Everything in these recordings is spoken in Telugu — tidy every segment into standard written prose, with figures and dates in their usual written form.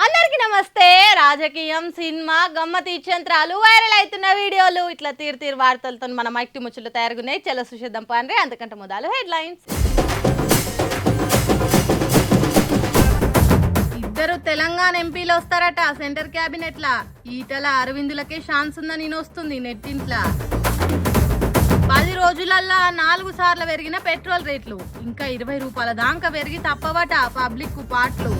అందరికీ నమస్తే. రాజకీయం, సినిమా, గమ్మతి యంత్రాలు, వైరల్ అవుతున్న వీడియోలు ఇట్లా తీరు వార్తలతో మన మైక్టి ముచ్చులు తయారుగున్నాయి. చలో సుషేద్దాం పాండ్రే. అంతకంటే మొదలు హెడ్లైన్స్. ఇద్దరు తెలంగాణ ఎంపీలు వస్తారట సెంటర్ క్యాబినెట్ లా. ఈటల అరవిందులకే ఛాన్స్ ఉందని వస్తుంది నెట్టింట్లా. 10 రోజులల్లా 4 సార్లు పెరిగిన పెట్రోల్ రేట్లు, ఇంకా 20 రూపాయల దాకా పెరిగి తప్పవట పబ్లిక్ పాటలు.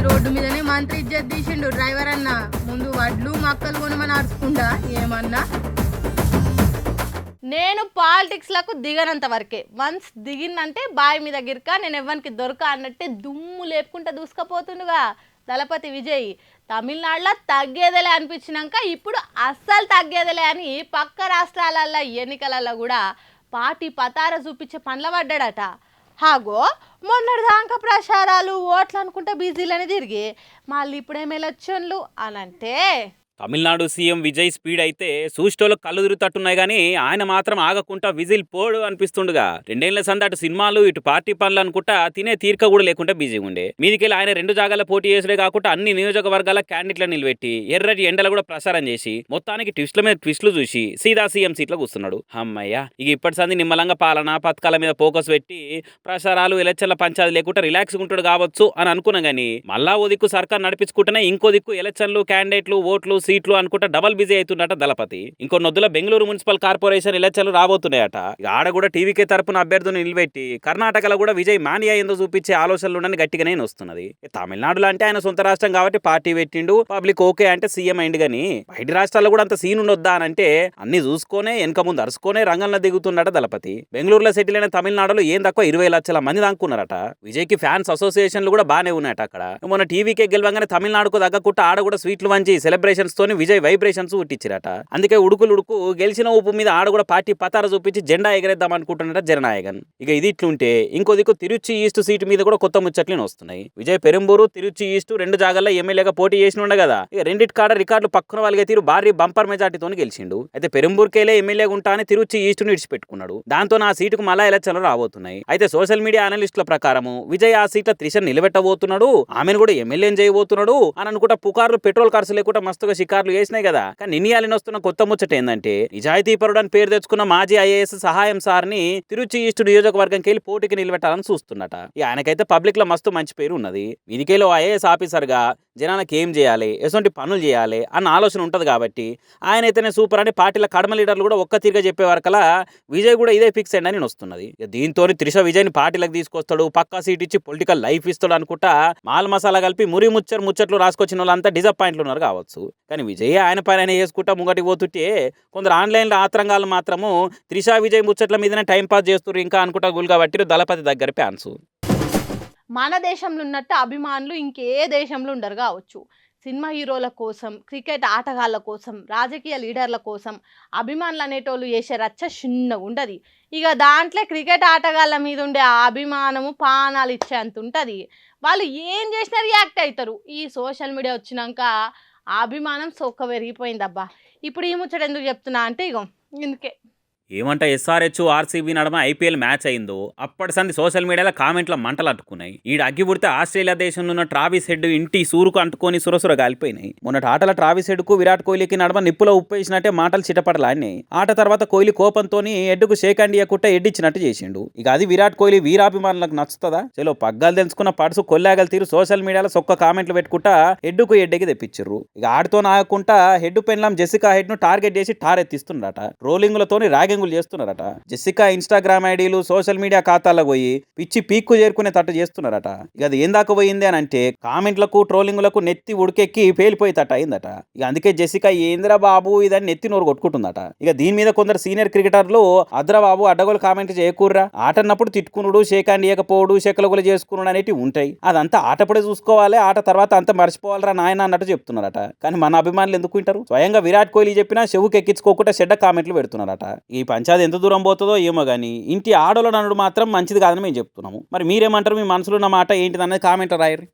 రోడ్డు మీదనే మంత్రి ఇజ్జత్ తీసిండు డ్రైవర్ అన్న. ముందు వడ్లు మక్కలు కొనమని అరుచుకుంటా ఏమన్నా. నేను పాలిటిక్స్లకు దిగనంత వరకే. వన్స్ దిగిందంటే బావి మీద గిరక, నేను ఎవ్వరికి దొరక అన్నట్టే దుమ్ము లేపుకుంటా దూసుకపోతుండగా దళపతి విజయ్. తమిళనాడులో తగ్గేదలే అనిపించినాక ఇప్పుడు అస్సలు తగ్గేదలే అని పక్క రాష్ట్రాలల్లో ఎన్నికలలో కూడా పార్టీ పతార చూపించే పనుల పడ్డాడట. హాగో మొన్నటిదాకా ప్రచారాలు ఓట్లు అనుకుంటే బిజీలని తిరిగి మళ్ళీ ఇప్పుడేం ఎలక్షన్లు అని అంటే తమిళనాడు సీఎం విజయ్ స్పీడ్ అయితే చూసేటోళ్ళు కళ్ళు తిరుగుతట్టున్నాయి కానీ ఆయన మాత్రం ఆగకుండా విజిల్ పోడు అనిపిస్తుండగా. 2 ఏళ్ల సందటి సినిమాలు ఇటు పార్టీ పనులు అనుకుంటా తినే తీరిక కూడా లేకుండా బిజీగా ఉండే. మీదికెళ్ళి ఆయన 2 జాగాల పోటీ చేసుడే కాకుండా అన్ని నియోజకవర్గాల క్యాండిడేట్లను నిలబెట్టి ఎర్రటి ఎండలు కూడా ప్రసారం చేసి మొత్తానికి ట్విస్ట్ల మీద ట్విస్టులు చూసి సీదా సీఎం సీట్లో కూర్చున్నాడు. అమ్మయ్య, ఇక ఇప్పటి సంది నిమ్మలంగా పాలన పథకాల మీద ఫోకస్ పెట్టి ప్రచారాలు ఎలక్షన్ల పంచాయతీ లేకుండా రిలాక్స్గా ఉంటాడు కావచ్చు అని అనుకున్నా గానీ మళ్ళా ఓ దిక్కు సర్కార్ నడిపించుకుంటేనే ఇంకో దిక్కు ఎలక్షన్లు, క్యాండిడేట్లు, ఓట్లు, సీట్లు అనుకుంటా డబల్ బిజీ అవుతుండట దళపతి. ఇంకో నొద్దుల బెంగళూరు మున్సిపల్ కార్పొరేషన్ ఎలక్షన్లు రాబోతున్నాయట. ఆడ కూడా టీవీకే తరపున అభ్యర్థులను నిలబెట్టి కర్ణాటకలో కూడా విజయ్ మానియా ఏందో చూపించే ఆలోచనలు ఉండని గట్టిగానే వస్తున్నది. తమిళనాడులో అంటే ఆయన సొంత రాష్ట్రం కాబట్టి పార్టీ పెట్టిండు, పబ్లిక్ ఓకే అంటే సీఎం అయింది. కానీ బయట రాష్ట్రాల్లో కూడా అంత సీన్ ఉండొద్దా అని అంటే అన్ని చూసుకొనే వెనక ముందు అరుచుకొనే రంగంలో దిగుతుండట దళపతి. బెంగళూరులో సెటిల్ అయిన తమిళనాడులో ఏం తక్కువ 20 లక్షల మంది దాక్కున్నారట. విజయ్ కి ఫ్యాన్స్ అసోసియేషన్లు కూడా బాగానే ఉన్నాయట అక్కడ. మొన్న టీవీకే గెలవంగానే తమిళనాడుకు తగ్గకుండా ఆడ కూడా స్వీట్లు వంచి సెలబ్రేషన్స్ తోని విజయ్ వైబ్రేషన్స్ ఉట్టించారట. అందుకే ఉడుకు గెలిచిన ఊపు మీద ఆడ కూడా పార్టీ పతార చూపించి జెండా ఎగరేద్దాం అనుకుంటున్నారట జననాయకన్. ఇక ఇది ఇట్లుంటే ఇంకో దిక్కు తిరుచి ఈస్ట్ సీటు మీద కూడా కొత్త ముచ్చట్లు వస్తున్నాయి. విజయ్ పెరంబూరు, తిరుచి ఈస్ట్ 2 జాగాల్లో ఎమ్మెల్యేగా పోటీ చేసి ఉండే కదా. ఇక రెండిటి కాడ రికార్డులు పక్కన వాళ్ళగే తీరు భారీ బంపర్ మెజార్టీతో గెలిచిండు. అయితే పెరంబూరుకేలే ఎమ్మెల్యేగా ఉంటా అని తిరుచి ఈస్ట్ ను విడిచిపెట్టుకున్నాడు. దాంతో ఆ సీటుకు మళ్ళా ఎలక్షన్లు రాబోతున్నాయి. అయితే సోషల్ మీడియా అనలిస్టుల ప్రకారం విజయ్ ఆ సీట్ల త్రిషను నిలబెట్టబోతున్నాడు, ఆమెను కూడా ఎమ్మెల్యేని చేయబోతున్నాడు అని అనుకుంటా పుకార్లు పెట్రోల్ ఖర్చు లేకుండా మస్తుగా షికార్లు చేసినాయి కదా. కానీ నిన్నయాలని వస్తున్న కొత్త ముచ్చట ఏంటంటే నిజాయితీ పరుడు అని పేరు తెచ్చుకున్న మాజీ ఐఏఎస్ సహాయం సార్ని తిరుచి ఈస్ట్ నియోజకవర్గంకి వెళ్ళి పోటీకి నిలబెట్టాలని చూస్తున్నట. ఆయనకైతే పబ్లిక్ లో మస్తు మంచి పేరు ఉన్నది. వీరికేలో ఐఏఎస్ ఆఫీసర్ గా జనాలకు ఏం చేయాలి, ఎటువంటి పనులు చేయాలి అన్న ఆలోచన ఉంటది కాబట్టి ఆయన అయితేనే సూపర్ అని పార్టీల కడమ లీడర్లు కూడా ఒక్క తీరుగా చెప్పే వరకలా విజయ్ కూడా ఇదే ఫిక్స్ అయ్యిందని వస్తున్నది. దీంతో త్రిష విజయ్ని పార్టీలకు తీసుకొస్తాడు, పక్కా సీట్ ఇచ్చి పొలిటికల్ లైఫ్ ఇస్తాడు అనుకుంటా మాల్ మసాలా కలిపి ముచ్చట్లు రాసుకొచ్చిన వాళ్ళంతా డిసప్పాయింట్లు ఉన్నారు కావచ్చు. కానీ విజయ్ ఆయన పైన వేసుకుంటా ముంగటికి పోతుంటే కొందరు ఆన్లైన్లో ఆత్రంగాలు మాత్రము త్రిషా విజయ్ ముచ్చట్ల మీదనే టైం పాస్ చేస్తారు ఇంకా అనుకుంటా గుల్గా పట్టిరు దళపతి దగ్గర ఫ్యాన్స్. మన దేశంలో ఉన్నట్టు అభిమానులు ఇంకే దేశంలో ఉండరు కావచ్చు. సినిమా హీరోల కోసం, క్రికెట్ ఆటగాళ్ళ కోసం, రాజకీయ లీడర్ల కోసం అభిమానులు అనేటోళ్ళు చేసే రచ్చ చిన్నగా ఉండదు. ఇక దాంట్లో క్రికెట్ ఆటగాళ్ళ మీద ఉండే ఆ అభిమానము పానాలు ఇచ్చేంత ఉంటుంది. వాళ్ళు ఏం చేసినా రియాక్ట్ అవుతారు. ఈ సోషల్ మీడియా వచ్చినాక ఆ అభిమానం సొక్క పెరిగిపోయిందబ్బా. ఇప్పుడు ఈ ముచ్చట ఎందుకు చెప్తున్నా అంటే ఇగో ఇందుకే. ఏమంట ఎస్ఆర్హెచ్ ఆర్సీబీ నడమ ఐపీఎల్ మ్యాచ్ అయిందో అప్పటి సంది సోషల్ మీడియాలో కామెంట్ల మంటలు అంటుకున్నాయి. ఈడ అగ్గి పుడితే ఆస్ట్రేలియా దేశంలో ఉన్న ట్రావిస్ హెడ్ ఇంటి సూరుకు అంటుకొని సురసుర గాలిపోయినాయి. మొన్నటి ఆటల ట్రావిస్ హెడ్ కు విరాట్ కోహ్లీకి నడమ నిప్పులో ఉప్పేసినట్టే మాటలు చిటపడలాడినాయి. ఆట తర్వాత కోహ్లీ కోపంతో హెడ్కు షేక్ హ్యాండ్ ఇయ్యకుట్ట ఎడ్డిచ్చినట్టు చేసిండు. ఇక అది విరాట్ కోహ్లీ వీరాభిమానులకు నచ్చుతుందా? చలో పగ్గాలు తెలుసుకున్న పడుసు కొల్లాగలు తీరు సోషల్ మీడియాలో సొక్క కామెంట్లు పెట్టుకుంటా హెడ్కు హెడ్కి తెప్పించారు. ఇక ఆడుతో నాయకుండా హెడ్ పెన్లాం జెసికా హెడ్ ను టార్గెట్ చేసి టారెత్తిస్తుండట. ట్రోలింగ్లతోని ర్యాగింగ్ చేస్తున్నారట. జెసికా ఇన్స్టాగ్రామ్ ఐడీలు, సోషల్ మీడియా ఖాతాల్లో పోయి పిచ్చి పీక్కు చేరుకునే తట్టు చేస్తున్నారట. ఇక అది ఏం దాకా పోయింది అని అంటే కామెంట్లకు, ట్రోలింగ్లకు నెత్తి ఉడికెక్కి పేలిపోయేటట్టు అయిందట. ఇక అందుకే జెసికా ఏంద్రా బాబు ఇదని నెత్తి నోరు కొట్టుకుంటుందట. ఇక దీని మీద కొందరు సీనియర్ క్రికెటర్లు అద్రా బాబు అడ్డగోలు కామెంట్ చేయకూర్రా, ఆటన్నప్పుడు తిట్టుకునుడు, షేక్ హ్యాండ్ ఇయ్యకపోవడు, షెకలగులు చేసుకున్నాడు అనేటివి ఉంటాయి. అదంతా ఆటపడే చూసుకోవాలి, ఆట తర్వాత అంతా మర్చిపోవాలరా నాయన అన్నట్టు చెప్తున్నారట. కానీ మన అభిమానులు ఎందుకు వింటారు? స్వయంగా విరాట్ కోహ్లీ చెప్పినా చెవుకి ఎక్కించుకోకుండా చెడ్డ కామెంట్లు పెడుతున్నారట. ఈ పంచాయతీ ఎంత దూరం పోతుందో ఏమో కానీ ఇంటి ఆడోళ్ళ నన్నుడు మాత్రం మంచిది కాదని మేము చెప్తున్నాము. మరి మీరేమంటారు? మీ మనసులో ఉన్న మాట ఏంటిదనేది కామెంట్లో రాయరు.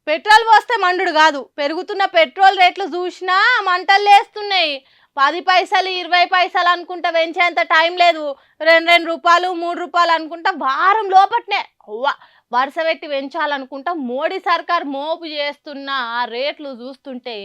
పెట్రోల్ పోస్తే మండుడు కాదు, పెరుగుతున్న పెట్రోల్ రేట్లు చూసినా మంటలు లేస్తున్నాయి. 10 పైసలు 20 పైసలు అనుకుంటా పెంచేంత టైం లేదు. 2 రూపాయలు 3 రూపాయలు అనుకుంటా వారం లోపట్నే వరుస పెట్టి పెంచాలనుకుంటా మోడీ సర్కార్ మోపు చేస్తున్న ఆ రేట్లు చూస్తుంటే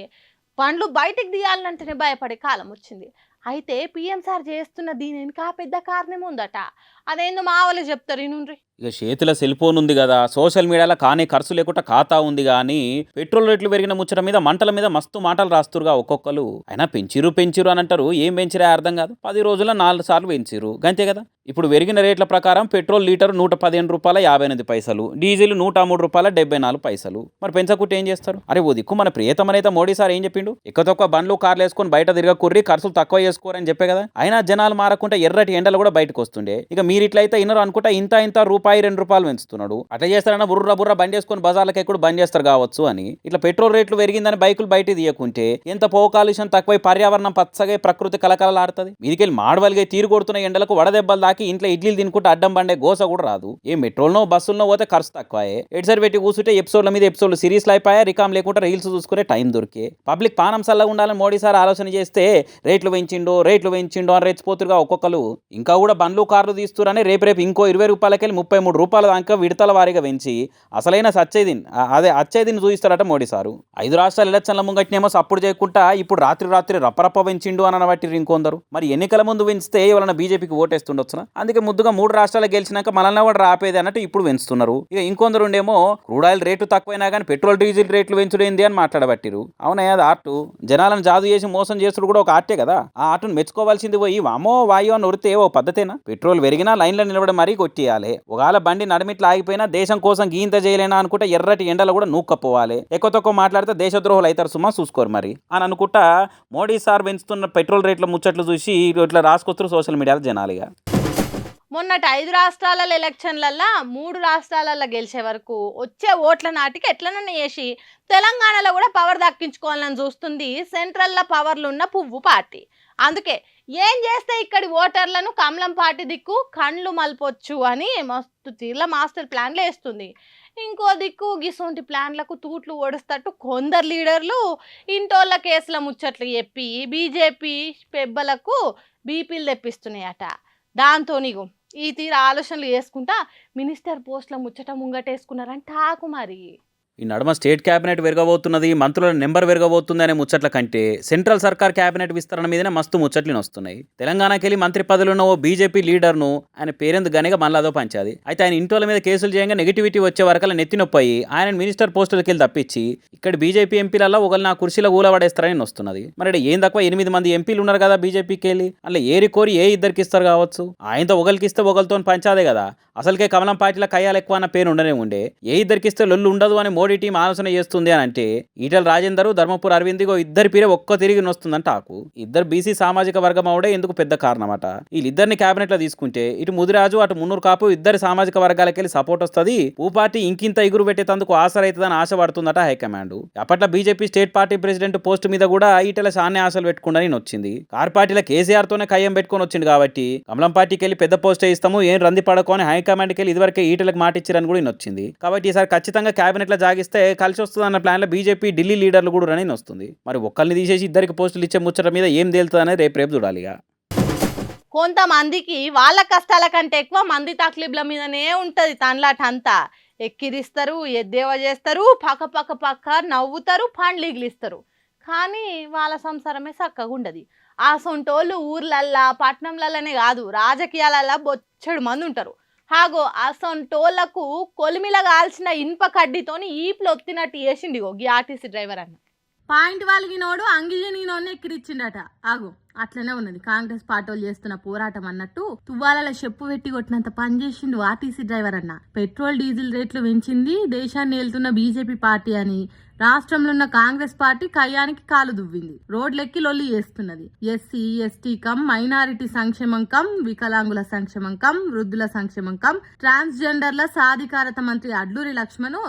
పండ్లు బయటికి తీయాలంటేనే భయపడే కాలం వచ్చింది. అయితే పిఎం సార్ చేస్తున్న దీని ఇంకా పెద్ద కారణం ఉందట. అదేందో మా వాళ్ళు చెప్తారు ఇనుండ్రి. ఇక చేతిలో సెల్ ఫోన్ ఉంది కదా, సోషల్ మీడియాలో కానీ ఖర్చు లేకుండా ఖాతా ఉంది కానీ పెట్రోల్ రేట్లు పెరిగిన ముచ్చట మీద మంటల మీద మస్తు మాటలు రాస్తురుగా ఒక్కొక్కరు. అయినా పెంచిరు అని అంటారు, ఏం పెంచిరా అర్థం కాదు. 10 రోజుల్లో 4 సార్లు పెంచిరు, గంతే కదా. ఇప్పుడు పెరిగిన రేట్ల ప్రకారం పెట్రోల్ లీటర్ 115 రూపాయల 58 పైసలు, డీజిల్ 103 రూపాయల 74 పైసలు. మరి పెంచకుంటే ఏం చేస్తారు? అరే ఓ దిక్కు మన ప్రియతమనైతే మోడీ సార్ ఏం చెప్పిండు, ఎక్కువ బండ్లు కార్లు వేసుకొని బయట తిరగకుర్రి, ఖర్చులు తక్కువ చేసుకోరని చెప్పే కదా. అయినా జనాలు మారకుంటే ఎర్రటి ఎండలు కూడా బయటకు వస్తుండే. ఇక మీరు ఇట్లయితే ఇన్నరు అనుకుంటా ఇంత రూపాయి 2 రూపాయలు పెంచుతున్నాడు. అట్లా చేస్తారన్నా బుర్ర బండి చేసుకొని బజార్లకు ఎక్కడ బంద్ చేస్తారు కావచ్చు అని. ఇట్లా పెట్రోల్ రేట్లు పెరిగిందని బైకులు బయట తీయకుంటే ఎంత పొగ కాలుష్యం తక్కువై పర్యావరణం పచ్చగా ప్రకృతి కలకలలాడుతుంది. మీదికెళ్ళి మాడవలిగే తీరు కొడుతున్న ఎండలకు వడదెబ్బలు దాకి ఇంట్లో ఇడ్లీలు తినుకుంటే అడ్డం బండే గోస కూడా రాదు. ఏ మెట్రోల్లో బస్సుల్లో పోతే ఖర్చు తక్కువే. ఎడ్సరి పెట్టి కూర్చుంటే ఎపిసోడ్ల మీద ఎపిసోడ్లు సిరీస్లు అయిపోయా, రికామ్ లేకుండా రీల్స్ చూసుకునే టైం దొరికే. పబ్లిక్ పానం సల్లగా ఉండాలని మోడీ సార్ ఆలోచన చేస్తే రేట్లు పెంచిండో అని రెచ్చిపోతురుగా ఒక్కొక్కరు. ఇంకా కూడా బండ్లు కార్లు తీస్తురని రేపు ఇంకో 20 రూపాయలకెళ్ళి 33 రూపాయల దాకా విడతల వారీగా పెంచి అసలైన అచ్చేదిని చూపిస్తారట మోడీ సారు. 5 రాష్ట్రాల ఎలక్షన్ల ముంగట్నేమో సప్పుడు చేయకుండా ఇప్పుడు రాత్రి రప్పరప్ప పెంచిండు అని అనబట్టి ఇంకొందరు. మరి ఎన్నికల ముందు పెంచితే ఎవరైనా బీజేపీకి ఓటేస్తుండొచ్చునా? అందుకే ముద్దుగా 3 రాష్ట్రాలు గెలిచినాక మనల్ని కూడా రాపేది అన్నట్టు ఇప్పుడు పెంచుతున్నారు. ఇక ఇంకొందరు ఉండేమో క్రూడ్ ఆయిల్ రేటు తక్కువైనా కానీ పెట్రోల్ డీజిల్ రేట్లు పెంచుడేంది అని మాట్లాడబట్టిరు. అవునయ్య, అది ఆర్టు. జనాలను జాదు చేసి మోసం చేసుడు కూడా ఒక ఆర్టే కదా. ఆ ఆర్టును మెచ్చుకోవాల్సింది పోయి వామో వాయు అని ఉరితే ఓ పద్ధతేనా? పెట్రోల్ పెరిగినా లైన్లో నిలబడి మరీ కొట్టియాలి. ఒకవేళ బండి నడిమిట్లా ఆగిపోయినా దేశం కోసం గీంత చేయలేనా అనుకుంటే ఎర్రటి ఎండలు కూడా నూక్కపోవాలి. ఎక్కువ తక్కువ మాట్లాడితే దేశద్రోహులు అవుతారు సుమా, చూసుకోరు మరి అని అనుకుంటా మోడీ సార్ పెంచుతున్న పెట్రోల్ రేట్ల ముచ్చట్లు చూసి ఇట్లా రాసుకొస్తారు సోషల్ మీడియాలో జనాలుగా. మొన్నటి 5 రాష్ట్రాల ఎలక్షన్లల్లో 3 రాష్ట్రాలలో గెలిచే వరకు వచ్చే ఓట్ల నాటికి ఎట్లనన్నా చేసి తెలంగాణలో కూడా పవర్ దక్కించుకోవాలని చూస్తుంది సెంట్రల్లో పవర్లు ఉన్న పువ్వు పార్టీ. అందుకే ఏం చేస్తే ఇక్కడి ఓటర్లను కమలం పార్టీ దిక్కు కండ్లు మల్పొచ్చు అని మస్తు తీర్ల మాస్టర్ ప్లాన్లు వేస్తుంది. ఇంకో దిక్కు గిసొంటి ప్లాన్లకు తూట్లు ఓడిస్తట్టు కొందరు లీడర్లు ఇంటోళ్ళ కేసుల ముచ్చట్లు చెప్పి బీజేపీ పెబ్బలకు బీపీలు తెప్పిస్తున్నాయట. దాంతో నీకు ఈ తీరు ఆలోచనలు చేసుకుంటా మినిస్టర్ పోస్టుల ముచ్చట ముంగటేసుకున్నారంట మరి. ఈ నడుమ స్టేట్ క్యాబినెట్ పెరగబోతున్నది, మంత్రుల నెంబర్ పెరగబోతుంది అనే ముచ్చట్ల కంటే సెంట్రల్ సర్కార్ క్యాబినెట్ విస్తరణ మీదనే మస్తు ముచ్చట్లు వస్తున్నాయి. తెలంగాణకి వెళ్ళి మంత్రి పదవిలో ఉన్న ఓ బీజేపీ లీడర్ను ఆయన పేరెందుకు గనిగా మళ్ళీ అదో పంచాది. అయితే ఆయన ఇంటోల మీద కేసులు చేయంగా నెగిటివిటీ వచ్చే వరకల్లా నెత్తినొప్పాయి ఆయన మినిస్టర్ పోస్టులకి వెళ్ళి తప్పించి ఇక్కడ బీజేపీ ఎంపీలలో ఒకళ్ళు నా కుర్చీలో ఊలబడేస్తారని వస్తున్నది. మరి ఏం తక్కువ 8 మంది ఎంపీలు ఉన్నారు కదా బీజేపీకి వెళ్ళి, అలా ఏరి కోరి ఇద్దరికి ఇస్తారు కావచ్చు. ఆయనతో ఒకరికి ఇస్తే ఒకరితో పంచాదే కదా. అసలుకే కమలం పార్టీలో కయ్యాలు ఎక్కువ అన్న పేరు ఉండనే ఉండే. ఇద్దరికి ఇస్తే లొల్లు ఉండదు అని మోడీ టీం ఆలోచన చేస్తుంది అని అంటే ఈటల రాజేందర్, ధర్మపురి అరవింద్ ఇద్దరి పేరే ఒక్క తిరిగి వస్తుందంట ఆకు. ఇద్దరు బీసీ సామాజిక వర్గం అవడే ఎందుకు పెద్ద కారణమట. వీళ్ళిద్దరిని క్యాబినెట్ లో తీసుకుంటే ఇటు ముదిరాజు అటు మున్నూరు కాపు ఇద్దరు సామాజిక వర్గాలకి వెళ్ళి సపోర్ట్ వస్తుంది. పూ పార్టీ ఇంకింత ఎగురు పెట్టేందుకు ఆసరైతుందని ఆశపడుతుందట హైకమాండ్. అప్పట్లో BJP state party president post మీద కూడా ఈటల చానే ఆశలు పెట్టుకుందని వచ్చింది. కార్ పార్టీలో కేసీఆర్ తోనే కయ్యం పెట్టుకొని వచ్చింది కాబట్టి కమలం పార్టీకి వెళ్ళి పెద్ద పోస్టే ఇస్తాము, ఏం రంది పడకొని హైకమాండ్కి వెళ్ళి ఇదివరకే ఈటలకు మాట ఇచ్చారని కూడా వచ్చింది. కాబట్టి ఈసారి ఖచ్చితంగా క్యాబినెట్ లో జాగిస్తే కలిసి వస్తుందన్న ప్లాన్ లో బీజేపీ ఢిల్లీ లీడర్లు కూడా రని వస్తుంది. మరి ఒక్కరిని తీసేసి ఇద్దరికి పోస్టులు ఇచ్చే ముచ్చట మీద ఏం తేలుతుందనేది రేపు చూడాలిగా. కొంతమందికి వాళ్ళ కష్టాల కంటే ఎక్కువ మంది తక్లీఫ్ల మీదనే ఉంటది తనలాట అంతా. ఎక్కిరిస్తారు, ఎద్దేవా చేస్తారు, పక్క నవ్వుతారు, పండ్లు ఇగిలిస్తారు. కానీ వాళ్ళ సంసారమే చక్కగా ఉండదు. ఆ సొంటోళ్ళు ఊర్లల్లా పట్టణంలనే కాదు రాజకీయాలల్లా బొచ్చడు మంది ఉంటారు. హాగో అసొంటోళ్లకు కొలిమిల కాల్చిన ఇనుప కడ్డీతోని ఈపులు ఒత్తినట్టు వేసిండిగో గీ ఆర్టీసీ డ్రైవర్ అన్న. పాయింట్ వాళ్ళకినోడు అంగిజనీనోనే ఎక్కిరిచ్చిండట. ఆగో అట్లనే ఉన్నది కాంగ్రెస్ పార్టీ చేస్తున్న పోరాటం అన్నట్టు తువ్వాల చెప్పు పెట్టి కొట్టినంత పని చేసిండు ఆర్టీసీ డ్రైవర్ అన్న. పెట్రోల్ డీజిల్ రేట్లు పెంచింది దేశాన్ని ఏలుతున్న బీజేపీ పార్టీ అని రాష్ట్రంలో ఉన్న కాంగ్రెస్ పార్టీ కయ్యానికి కాలు దువ్వింది. రోడ్లెక్కి లొల్లి చేస్తున్నది. ఎస్సీ ఎస్టీ కం మైనారిటీ సంక్షేమం కం వికలాంగుల సంక్షేమం కం వృద్ధుల సంక్షేమం కం ట్రాన్స్జెండర్ల సాధికారత మంత్రి అడ్లూరి లక్ష్మణ్,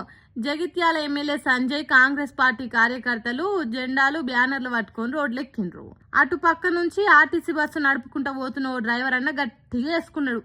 జగిత్యాల ఎమ్మెల్యే సంజయ్ కాంగ్రెస్ పార్టీ కార్యకర్తలు జెండాలు బ్యానర్లు పట్టుకొని రోడ్లెక్కిండ్రు. అటు పక్క నుంచి ఆర్టీసీ బస్సు నడుపుకుంటా పోతున్న ఓ డ్రైవర్ అన్న గట్టిగా వేసుకున్నాడు.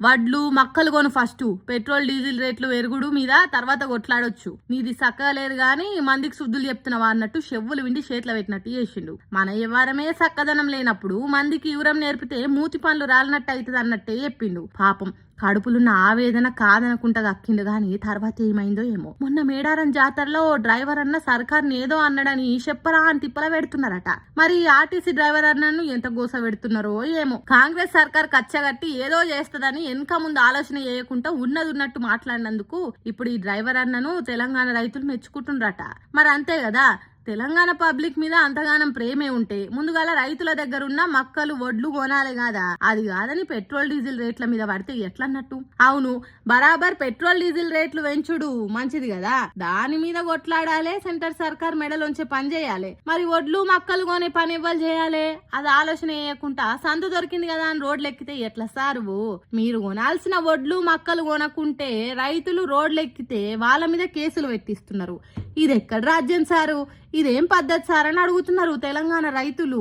వడ్లు మక్కలు కొను ఫస్ట్, పెట్రోల్ డీజిల్ రేట్లు పెరుగుడు మీద తర్వాత కొట్లాడొచ్చు, నీది సక్కగా లేదు గాని మందికి శుద్ధులు చెప్తున్నావా అన్నట్టు చెవులు విండి చేతిలో పెట్టినట్టు చేసిండు. మన వ్యవహారమే సక్కదనం లేనప్పుడు మందికి యువరం నేర్పితే మూతి పనులు రాలినట్టు అవుతుంది అన్నట్టే చెప్పిండు. పాపం కడుపులున్న ఆవేదన కాదనుకుంటా దక్కిండు గాని తర్వాత ఏమైందో ఏమో. మొన్న మేడారం జాతరలో ఓ డ్రైవర్ అన్న సర్కార్ని ఏదో అన్నాడని చెప్పరా అని తిప్పల పెడుతున్నారట. మరి ఆర్టీసీ డ్రైవర్ అన్నను ఎంత గోస పెడుతున్నారో ఏమో. కాంగ్రెస్ సర్కార్ కచ్చగట్టి ఏదో చేస్తదని వెనక ముందు ఆలోచన చేయకుండా ఉన్నది ఉన్నట్టు మాట్లాడినందుకు ఇప్పుడు ఈ డ్రైవర్ అన్నను తెలంగాణ రైతులు మెచ్చుకుంటున్నారట. మరి అంతే కదా, తెలంగాణ పబ్లిక్ మీద అంతగానం ప్రేమే ఉంటే ముందుగాల రైతుల దగ్గర ఉన్న మక్కలు వడ్లు కొనాలి కాదా, అది కాదని పెట్రోల్ డీజిల్ రేట్ల మీద పడితే ఎట్లన్నట్టు? అవును, బరాబర్ పెట్రోల్ డీజిల్ రేట్లు పెంచుడు మంచిది కదా, దాని మీద కొట్లాడాలి, సెంటర్ సర్కార్ మెడలోంచి పని చేయాలి. మరి వడ్లు మక్కలు కొనే పని ఇవ్వాలి చేయాలి, అది ఆలోచన చేయకుండా సందు దొరికింది కదా అని రోడ్లు ఎక్కితే ఎట్లా సారు? మీరు కొనాల్సిన వడ్లు మక్కలు కొనకుంటే రైతులు రోడ్లు ఎక్కితే వాళ్ళ మీద కేసులు పెట్టిస్తున్నారు. ఇది ఎక్కడ రాజ్యం సారు, ఇదేం పద్ధతి సార్ అని అడుగుతున్నారు తెలంగాణ రైతులు.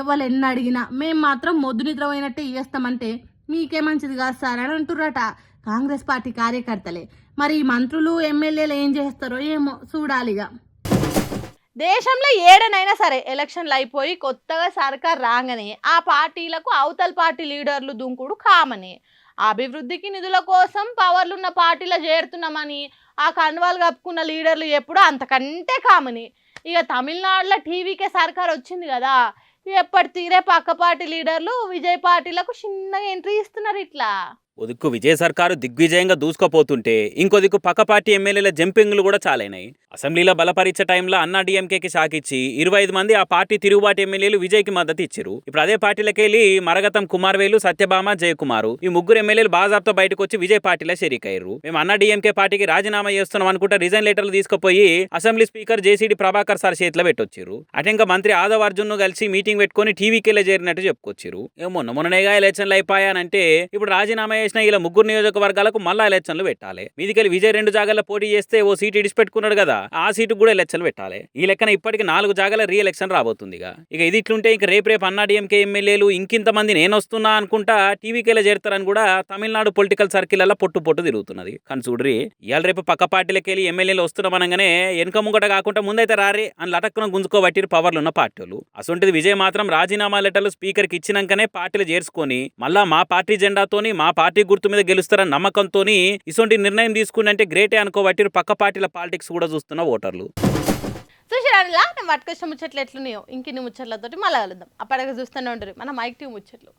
ఎవరెన్ని అడిగినా మేం మాత్రం మొద్దు నిద్రపోయినట్టే చేస్తామంటే మీకే మంచిది కాదు సార్ అని అంటుర్రట కాంగ్రెస్ పార్టీ కార్యకర్తలే. మరి మంత్రులు ఎమ్మెల్యేలు ఏం చేస్తారో ఏమో చూడాలిగా. దేశంలో ఏడనైనా సరే ఎలక్షన్లు అయిపోయి కొత్తగా సర్కార్ రాగానే ఆ పార్టీలకు అవతల పార్టీ లీడర్లు దుంకుడు కామని. అభివృద్ధికి నిధుల కోసం పవర్లున్న పార్టీలో చేరుతున్నామని ఆ కండువాలు కప్పుకున్న లీడర్లు ఎప్పుడు అంతకంటే కామని. ఇక తమిళనాడులో టీవీకే సర్కార్ వచ్చింది కదా, ఎప్పటి తీరే పక్క పార్టీ లీడర్లు విజయ్ పార్టీలకు చిన్నగా ఎంట్రీ ఇస్తున్నారు. ఇట్లా ఓ దిక్కు విజయ్ సర్కారు దిగ్విజయంగా దూసుకుపోతుంటే ఇంకో దిక్కు పక్క పార్టీ ఎమ్మెల్యేల జంపింగ్లు కూడా చాలైనాయి. అసెంబ్లీలో బలపరీక్ష టైంలో అన్నా డిఎంకేకి షాకిచ్చి 25 మంది ఆ పార్టీ తిరుగుబాటు ఎమ్మెల్యేలు విజయ్కి మద్దతు ఇచ్చారు. ఇప్పుడు అదే పార్టీలకెళ్ళి మరగతం కుమార్వేలు, సత్యభామ, జయకుమారు ఈ ముగ్గురు ఎమ్మెల్యేలు బాజాబ్తో బయటకు వచ్చి విజయ్ పార్టీలో షరీకయ్యారు. మేము అన్నా డిఎంకే పార్టీకి రాజీనామా చేస్తున్నాం అనుకుంటే రిజైన్ లెటర్లు తీసుకుపోయి assembly speaker JCD Prabhakar sir చేతిలో పెట్టొచ్చారు. అటెంక మంత్రి ఆదవ్ అర్జున్ కలిసి మీటింగ్ పెట్టుకుని టీవీకెళ్ళి చేరినట్టు చెప్పుకొచ్చారు. మొన్ననేగా ఎలక్షన్లు అయిపోయానంటే ఇప్పుడు రాజీనామా చేసిన ఇలా ముగ్గురు నియోజకవర్గాలకు మళ్ళా ఎలక్షన్లు పెట్టాలి. మీదికెళ్ళి విజయ్ 2 జాగాల్లో పోటీ చేస్తే ఓ సీటు ఇడిచిపెట్టుకున్నాడు కదా, ఆ సీటు కూడా ఎలక్షన్లు పెట్టాలి. ఈ లెక్కన ఇప్పటికి 4 జాగాల రీ ఎలక్షన్ రాబోతుందిగా. ఇక ఇది ఇట్లుంటే ఇక రేపు అన్నా డిఎంకే ఎమ్మెల్యేలు ఇంకింతమంది నేను వస్తున్నా అనుకుంటా టీవీకెళ్ళి చేరుతారని కూడా తమిళనాడు పొలిటికల్ సర్కిల్ పొట్టు తిరుగుతున్నది. కానీ చూడ్రి, ఇవాళ రేపు పక్క పార్టీలకి వెళ్ళి ఎమ్మెల్యేలు వస్తున్నామనగానే వెనక ముంగట కాకుండా ముందైతే రారే అని లటక్కున గుంజుకోబట్టి పవర్లు ఉన్న పార్టీలు. అసొంటిది విజయ్ మాత్రం రాజీనామా లెటర్లు స్పీకర్కి ఇచ్చినాకనే పార్టీలు చేర్చుకొని మళ్ళా మా పార్టీ జెండాతోని మా పార్టీ గుర్తు మీద గెలుస్తారని నమ్మకంతోని ఇసొంటి నిర్ణయం తీసుకుంటే గ్రేటే అనుకోబట్టి పక్క పార్టీల పాలిటిక్స్ కూడా చూస్తున్న ఓటర్లు. చూసిరా నేను పట్టుకొచ్చిన ముచ్చట్లు ఎట్లున్నాయో ఇంకిన్ని ముచ్చట్లతోటి మళ్ళీ కలుద్దాం. అప్పటికి చూస్తూనే ఉంటారు మన మైక్ టీవీ ముచ్చట్లు.